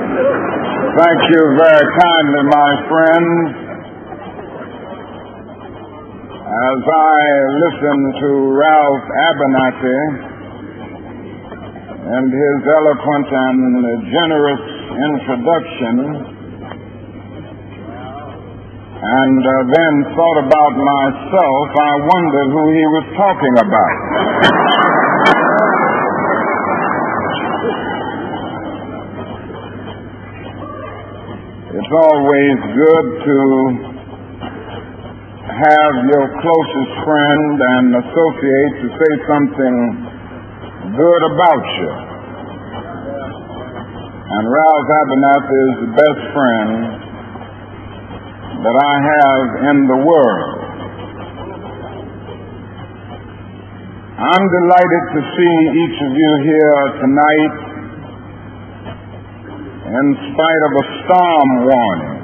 Thank you very kindly, my friends. As I listen to Ralph Abernathy and his eloquent and generous introduction, and then thought about myself, I wondered who he was talking about. It's always good to have your closest friend and associate to say something good about you. And Ralph Abernathy is the best friend that I have in the world. I'm delighted to see each of you here tonight in spite of a storm warning.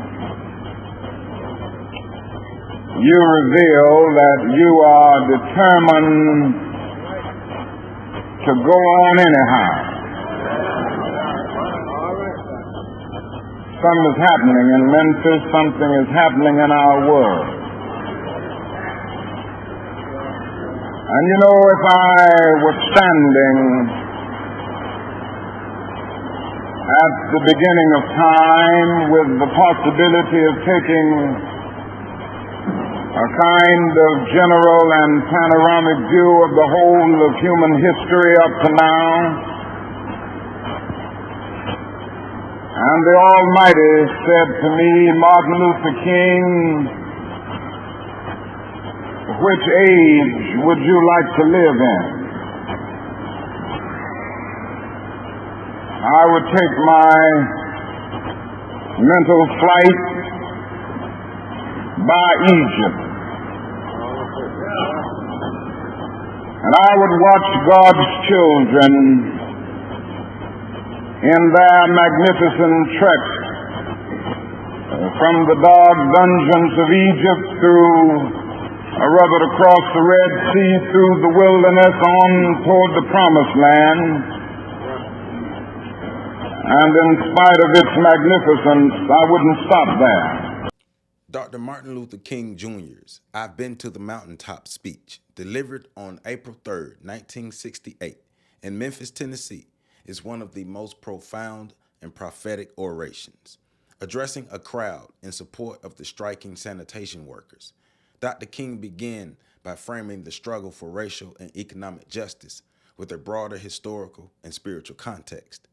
You reveal that you are determined to go on anyhow. Something is happening in Memphis, something is happening in our world. And you know, if I were standing at the beginning of time with the possibility of taking a kind of general and panoramic view of the whole of human history up to now, and the Almighty said to me, Martin Luther King, which age would you like to live in? I would take my mental flight by Egypt. And I would watch God's children in their magnificent trek from the dark dungeons of Egypt through, or rather across the Red Sea, through the wilderness on toward the Promised Land. And in spite of its magnificence, I wouldn't stop there. Dr. Martin Luther King Jr.'s I've Been to the Mountaintop speech, delivered on April 3rd, 1968, in Memphis, Tennessee, is one of the most profound and prophetic orations. Addressing a crowd in support of the striking sanitation workers, Dr. King began by framing the struggle for racial and economic justice with a broader historical and spiritual context.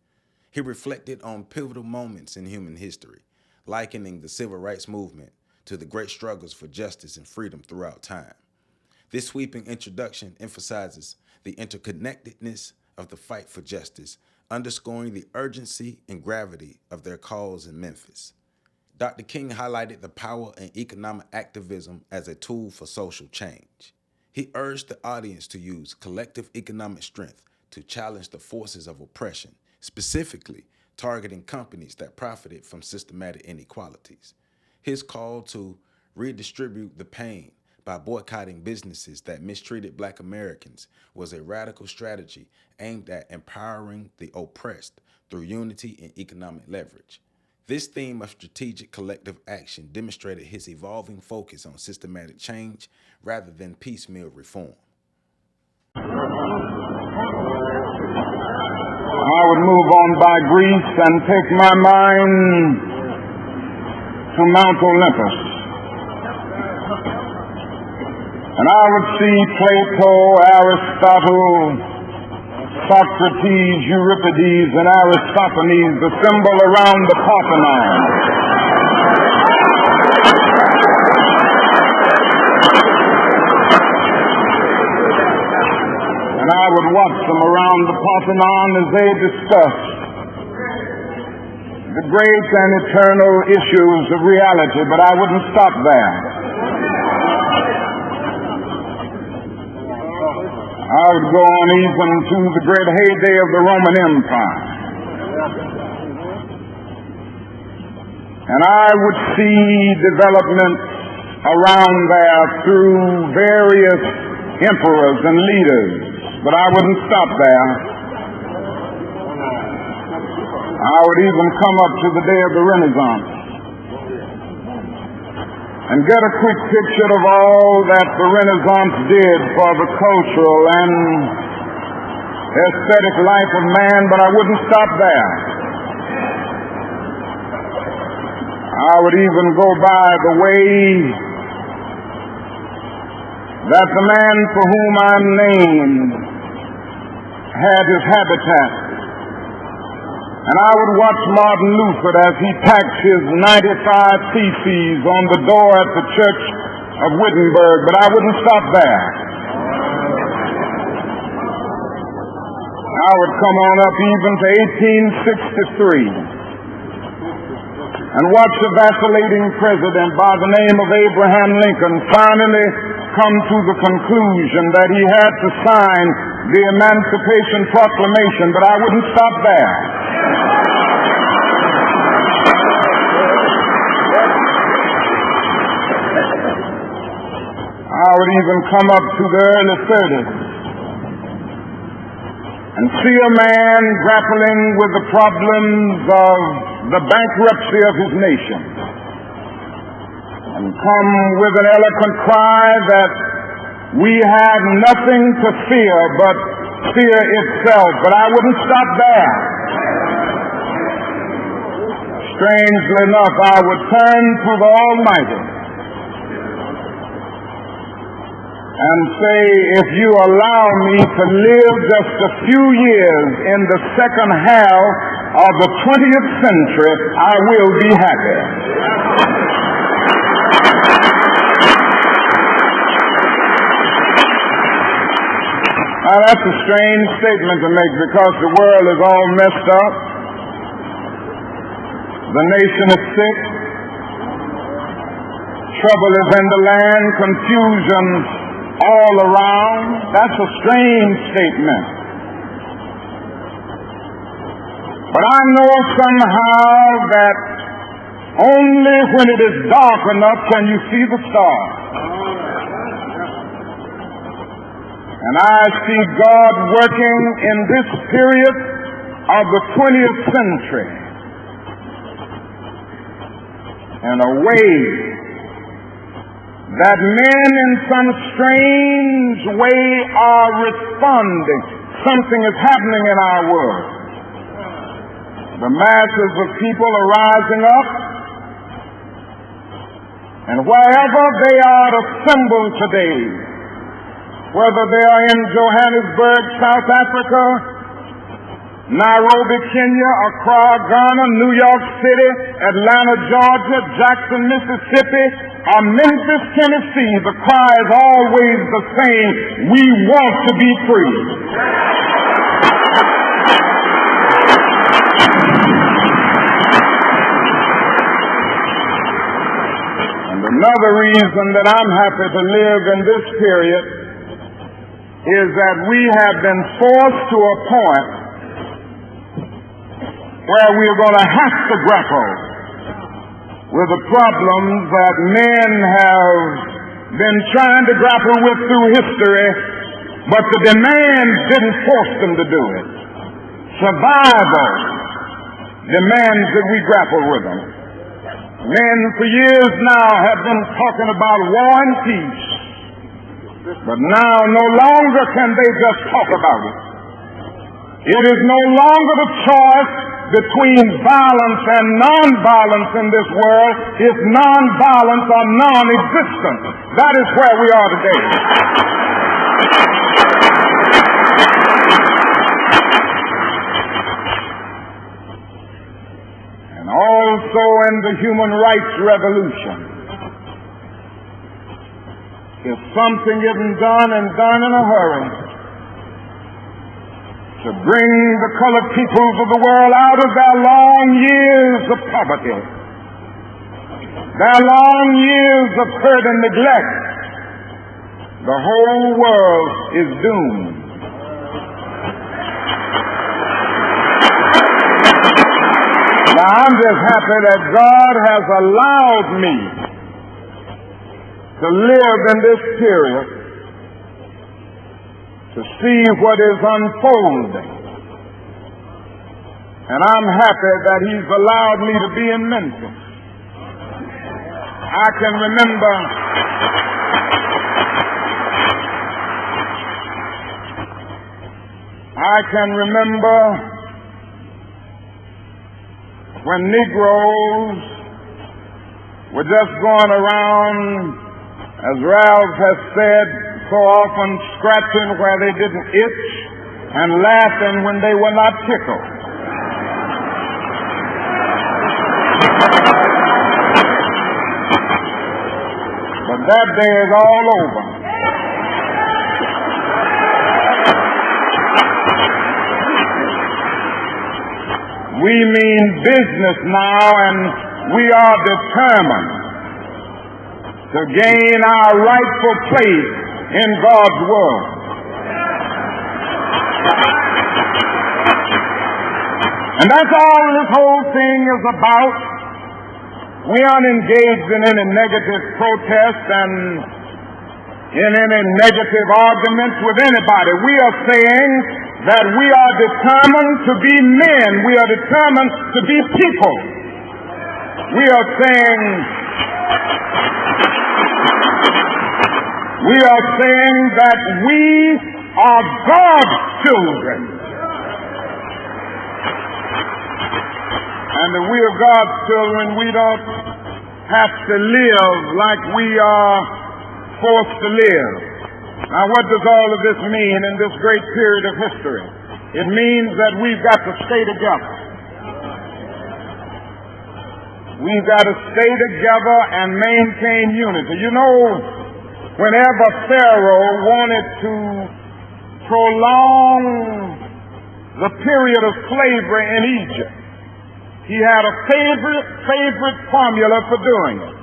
He reflected on pivotal moments in human history, likening the civil rights movement to the great struggles for justice and freedom throughout time. This sweeping introduction emphasizes the interconnectedness of the fight for justice, underscoring the urgency and gravity of their cause in Memphis. Dr. King highlighted the power and economic activism as a tool for social change. He urged the audience to use collective economic strength to challenge the forces of oppression, specifically targeting companies that profited from systematic inequalities. His call to redistribute the pain by boycotting businesses that mistreated Black Americans was a radical strategy aimed at empowering the oppressed through unity and economic leverage. This theme of strategic collective action demonstrated his evolving focus on systematic change rather than piecemeal reform. I would move on by Greece and take my mind to Mount Olympus. And I would see Plato, Aristotle, Socrates, Euripides, and Aristophanes assemble around the Parthenon. And I would watch them around the Parthenon as they discussed the great and eternal issues of reality, but I wouldn't stop there. I would go on even to the great heyday of the Roman Empire. And I would see developments around there through various emperors and leaders, but I wouldn't stop there. I would even come up to the day of the Renaissance and get a quick picture of all that the Renaissance did for the cultural and aesthetic life of man, but I wouldn't stop there. I would even go by the way that the man for whom I'm named had his habitat. And I would watch Martin Luther as he packed his 95 Theses on the door at the Church of Wittenberg, but I wouldn't stop there. I would come on up even to 1863 and watch a vacillating president by the name of Abraham Lincoln finally come to the conclusion that he had to sign the Emancipation Proclamation, but I wouldn't stop there. I would even come up to the early 30s and see a man grappling with the problems of the bankruptcy of his nation, and come with an eloquent cry that we have nothing to fear but fear itself. But I wouldn't stop there. Strangely enough, I would turn to the Almighty and say, if you allow me to live just a few years in the second half of the 20th century, I will be happy. Now, that's a strange statement to make because the world is all messed up. The nation is sick. Trouble is in the land. Confusion all around. That's a strange statement. But I know somehow that only when it is dark enough can you see the stars. And I see God working in this period of the 20th century in a way that men in some strange way are responding. Something is happening in our world. The masses of people are rising up, and wherever they are assembled today, whether they are in Johannesburg, South Africa, Nairobi, Kenya, Accra, Ghana, New York City, Atlanta, Georgia, Jackson, Mississippi, or Memphis, Tennessee, the cry is always the same: we want to be free. And another reason that I'm happy to live in this period is that we have been forced to a point where we're going to have to grapple with the problems that men have been trying to grapple with through history, but the demands didn't force them to do it. Survival demands that we grapple with them. Men for years now have been talking about war and peace, but now no longer can they just talk about it. It is no longer the choice between violence and non-violence in this world. It's non-violence or non-existence. That is where we are today. And also in the human rights revolution, if something isn't done and done in a hurry to bring the colored peoples of the world out of their long years of poverty, their long years of hurt and neglect, the whole world is doomed. Now, I'm just happy that God has allowed me to live in this period to see what is unfolding. And I'm happy that he's allowed me to be in Memphis. I can remember when Negroes were just going around, as Ralph has said, so often scratching where they didn't itch and laughing when they were not tickled. But that day is all over. We mean business now, and we are determined to gain our rightful place in God's world. And that's all this whole thing is about. We aren't engaged in any negative protest and in any negative arguments with anybody. We are saying that we are determined to be men. We are determined to be people. We are saying that we are God's children. And if we are God's children, we don't have to live like we are forced to live. Now, what does all of this mean in this great period of history? It means that we've got to stay together. We've got to stay together and maintain unity. You know, whenever Pharaoh wanted to prolong the period of slavery in Egypt, he had a favorite formula for doing it.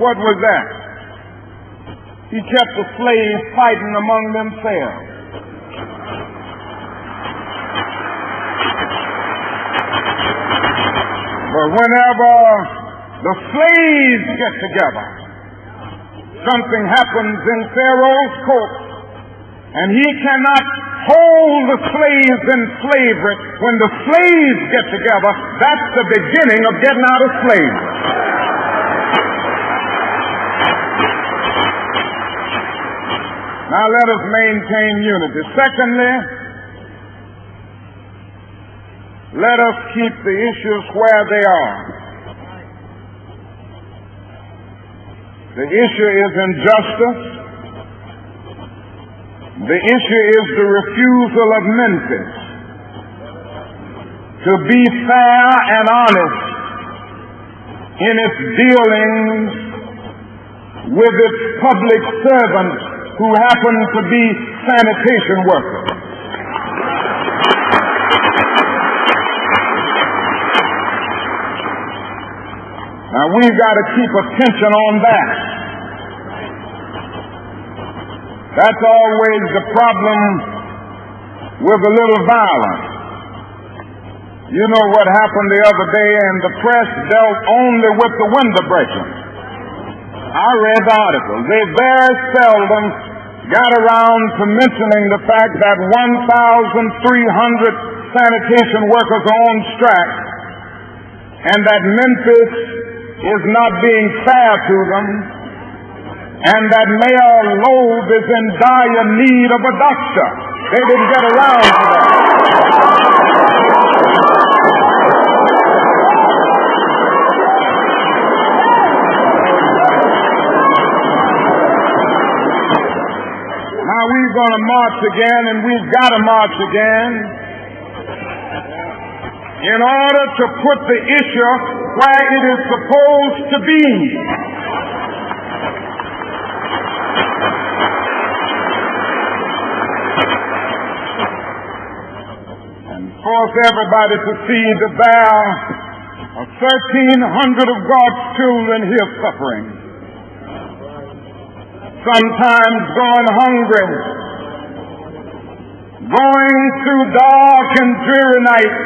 What was that? He kept the slaves fighting among themselves. But whenever the slaves get together, something happens in Pharaoh's court, and he cannot hold the slaves in slavery. When the slaves get together, that's the beginning of getting out of slavery. Now let us maintain unity. Secondly, let us keep the issues where they are. The issue is injustice. The issue is the refusal of Memphis to be fair and honest in its dealings with its public servants who happen to be sanitation workers. Now we've got to keep attention on that. That's always the problem with a little violence. You know what happened the other day, and the press dealt only with the window breaking. I read the article. They very seldom got around to mentioning the fact that 1,300 sanitation workers are on strike, and that Memphis is not being fair to them, and that Mayor Loeb is in dire need of a doctor. They didn't get around to that. Now we're going to march again, and we've got to march again in order to put the issue where it is supposed to be. Force everybody to see that there are 1,300 of God's children here suffering, sometimes going hungry, going through dark and dreary nights,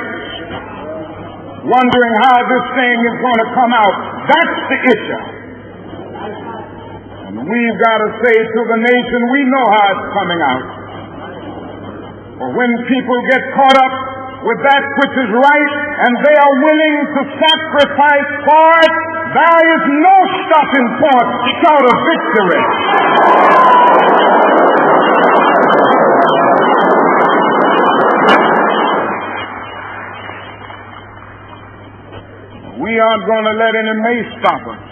wondering how this thing is going to come out. That's the issue. And we've got to say to the nation, we know how it's coming out. But when people get caught up with that which is right, and they are willing to sacrifice for it, there is no stopping point short of victory. We aren't going to let any may stop us.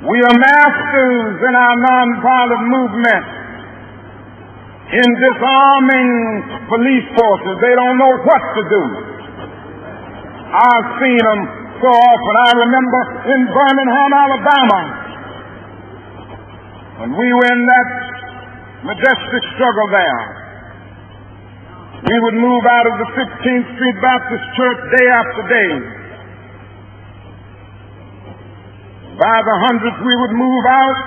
We are masters in our nonviolent movement in disarming police forces. They don't know what to do. I've seen them so often. I remember in Birmingham, Alabama, when we were in that majestic struggle there. We would move out of the 15th Street Baptist Church day after day. By the hundreds we would move out,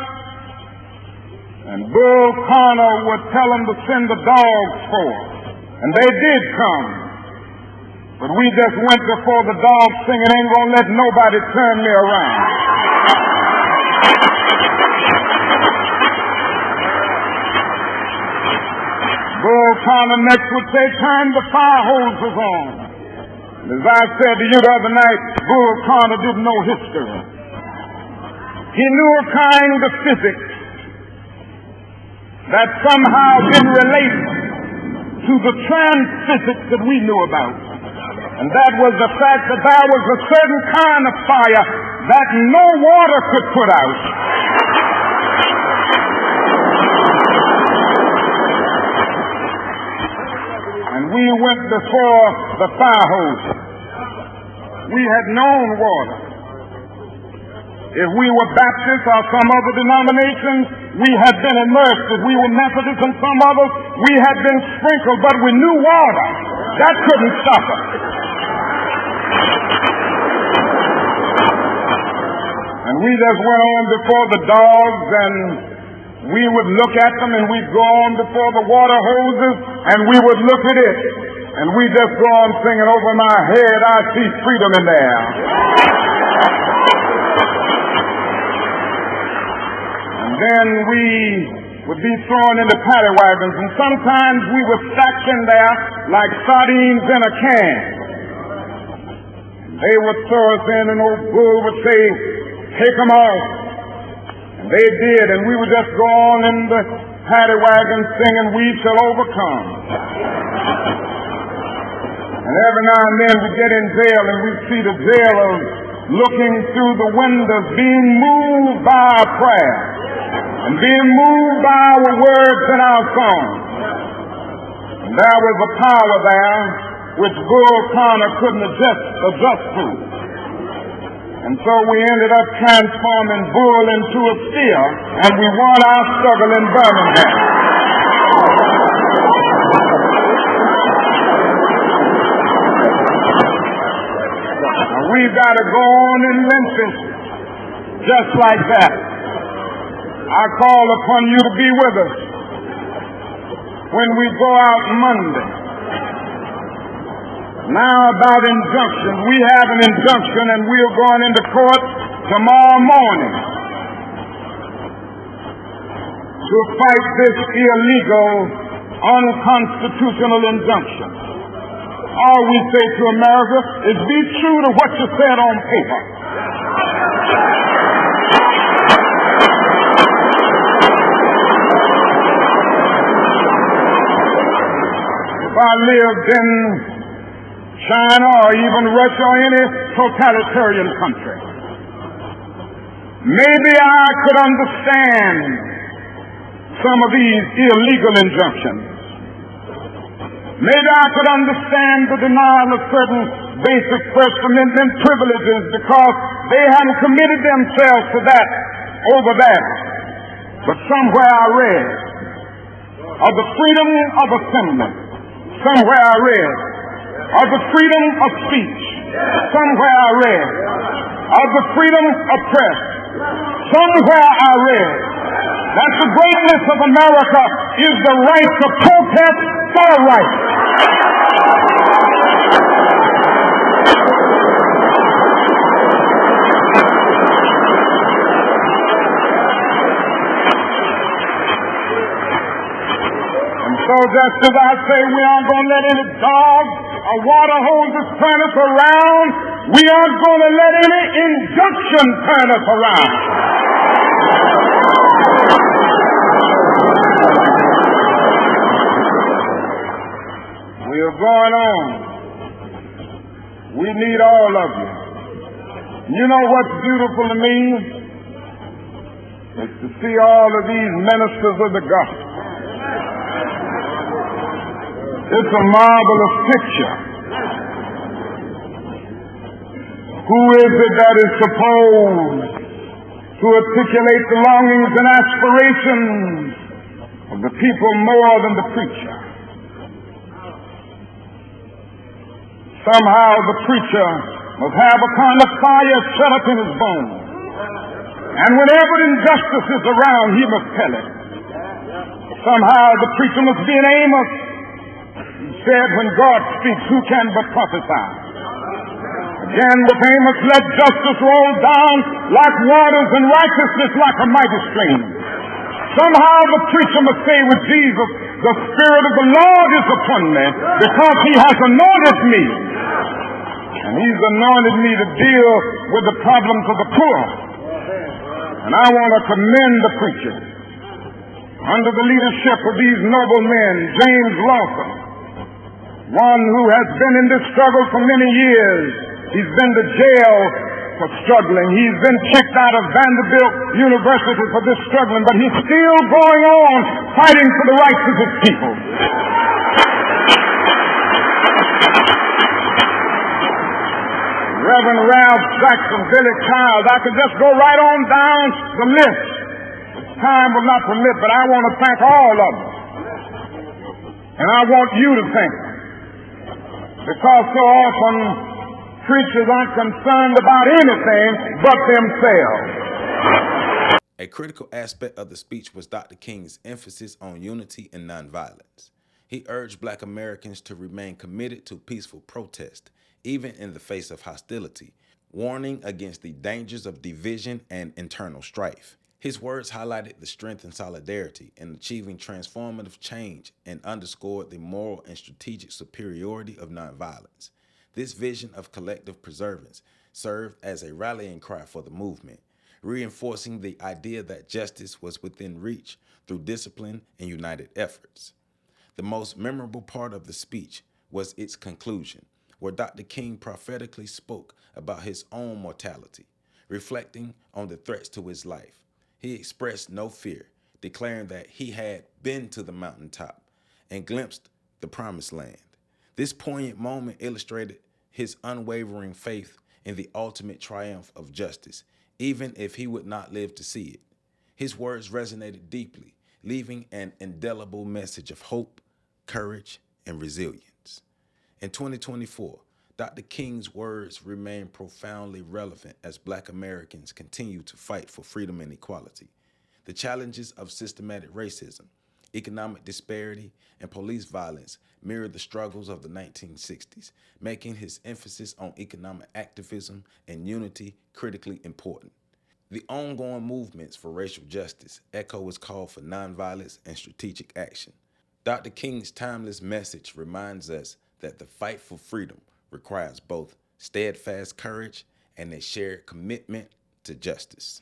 and Bull Connor would tell them to send the dogs forth. And they did come. But we just went before the dogs singing, ain't gonna let nobody turn me around. Bull Connor next would say, turn the fire hoses on. And as I said to you the other night, Bull Connor didn't know history. He knew a kind of physics that somehow didn't relate to the transphysics that we knew about. And that was the fact that there was a certain kind of fire that no water could put out. And we went before the fire hose. We had known water. If we were Baptists or some other denominations, we had been immersed. If we were Methodists and some others, we had been sprinkled, but we knew water. That couldn't stop us. And we just went on before the dogs, and we would look at them, and we'd go on before the water hoses, and we would look at it. And we just go on singing, over my head I see freedom in there. Then we would be thrown into paddy wagons, and sometimes we were stacked in there like sardines in a can. They would throw us in, and old Bull would say, take them off. And they did, and we would just go on in the paddy wagon singing, we shall overcome. And every now and then we get in jail, and we see the jailers looking through the windows, being moved by our prayer. And being moved by our words and our songs. And there was a power there which Bull Connor couldn't adjust to. And so we ended up transforming Bull into a steer, and we won our struggle in Birmingham. Now we've got to go on in Memphis just like that. I call upon you to be with us when we go out Monday. Now about injunction. We have an injunction, and we're going into court tomorrow morning to fight this illegal, unconstitutional injunction. All we say to America is be true to what you said on paper. If I lived in China or even Russia or any totalitarian country, maybe I could understand some of these illegal injunctions. Maybe I could understand the denial of certain basic First Amendment privileges because they hadn't committed themselves to that over there. But somewhere I read of the freedom of assembly. Somewhere I read of the freedom of speech. Somewhere I read of the freedom of press. Somewhere I read that the greatness of America is the right to protest for right. And so just as I say we aren't going to let any dog or water hoses turn us around, we aren't going to let any injunction turn us around. We are going on. We need all of you. You know what's beautiful to me? Is to see all of these ministers of the gospel. It's a marvelous picture. Who is it that is supposed to articulate the longings and aspirations of the people more than the preacher? Somehow the preacher must have a kind of fire shut up in his bones. And whenever injustice is around, he must tell it. Somehow the preacher must be an Amos. He said, when God speaks, who can but prophesy? Again with Amos, let justice roll down like waters and righteousness like a mighty stream. Somehow the preacher must say with Jesus, the Spirit of the Lord is upon me because he has anointed me. And he's anointed me to deal with the problems of the poor. And I want to commend the preacher under the leadership of these noble men, James Lawson, one who has been in this struggle for many years. He's been to jail for struggling. He's been kicked out of Vanderbilt University for this struggling, but he's still going on fighting for the rights of his people. Reverend Ralph Jackson, Billy Childs, I could just go right on down the list. Time will not permit, but I want to thank all of them. And I want you to thank them. Because so often preachers aren't concerned about anything but themselves. A critical aspect of the speech was Dr. King's emphasis on unity and nonviolence. He urged Black Americans to remain committed to peaceful protest, even in the face of hostility, warning against the dangers of division and internal strife. His words highlighted the strength and solidarity in achieving transformative change and underscored the moral and strategic superiority of nonviolence. This vision of collective preservance served as a rallying cry for the movement, reinforcing the idea that justice was within reach through discipline and united efforts. The most memorable part of the speech was its conclusion, where Dr. King prophetically spoke about his own mortality, reflecting on the threats to his life. He expressed no fear, declaring that he had been to the mountaintop and glimpsed the promised land. This poignant moment illustrated his unwavering faith in the ultimate triumph of justice, even if he would not live to see it. His words resonated deeply, leaving an indelible message of hope, courage, and resilience. In 2024, Dr. King's words remain profoundly relevant as Black Americans continue to fight for freedom and equality. The challenges of systematic racism, economic disparity, and police violence mirror the struggles of the 1960s, making his emphasis on economic activism and unity critically important. The ongoing movements for racial justice echo his call for nonviolence and strategic action. Dr. King's timeless message reminds us that the fight for freedom requires both steadfast courage and a shared commitment to justice.